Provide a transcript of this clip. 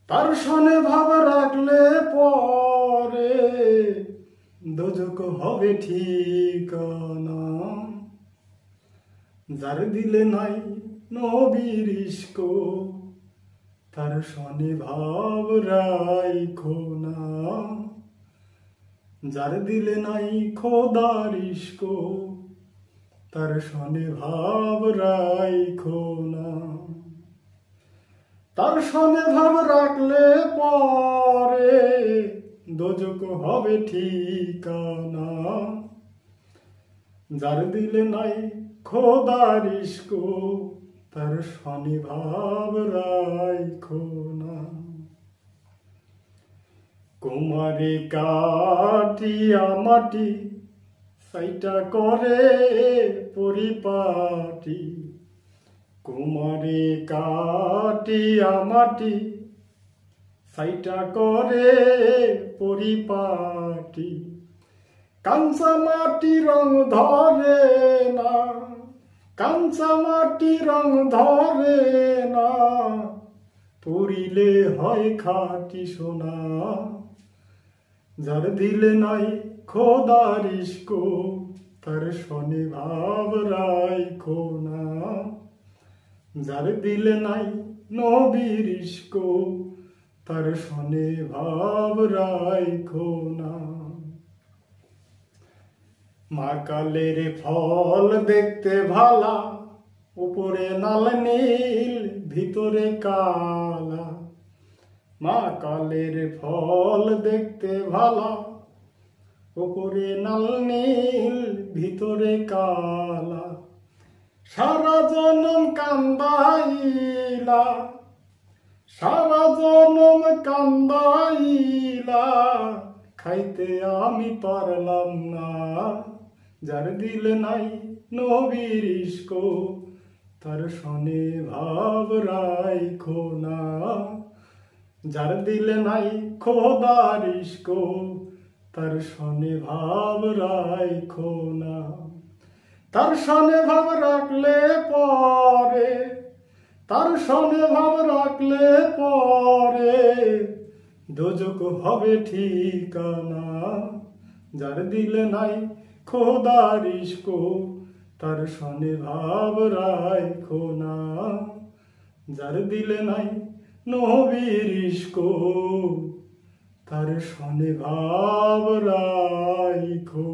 তার সনে ভাব রাখলে পরে দোজক হবে ঠিকানা। যার দিলে নাই নবীর ইশক তার সনে ভাব রাইখো না। যার দিলে নাই খোদার ইশক তার সনে ভাব রাইখো না। তার সনে ভাব রাখলে পরে দোজক হবে ঠিকানা। যার দিলে নাই খোদার ইশক তার সনে ভাব রাইখো না। কুমারী কাটিয়া মাটি সাইটা করে পরিপাটি। কুমারী কাটিয়া মাটি সাইটা করে পরিপাটি। কাঁচা মাটি রং ধরে না, কাঁচা মাটি রং ধরে না, পুরিলে হয় খাঁটি সোনা। যার দিলে নাই খোদার ইশক তার সনে ভাব রাইখো না। যার দিলে নাই নবীর ইশক তার সনে ভাব রাইখো না। মা কালের ফল দেখতে ভালা, উপরে লাল নীল ভিতরে কালা। মা কালের ফল দেখতে ভালা, উপরে লাল নীল ভিতরে কালা। সারা জনম কান্দাইলা, সারা জনম কান্দাইলা, খাইতে আমি পারলাম না। যার দিলে নাই নবীর ইশক তার সনে ভাব রাইখো না। যার দিলে নাই খোদার ইশক তার সনে ভাব রাইখো না। তার সনে ভাব রাখলে পরে, তার সনে ভাব রাখলে পরে দোজক হবে ঠিকানা। যার দিলে নাই খোদার ইশক তার সনে ভাব রাইখো না। যার দিলে নাই নবীর ইশক তার সনে ভাব রাইখো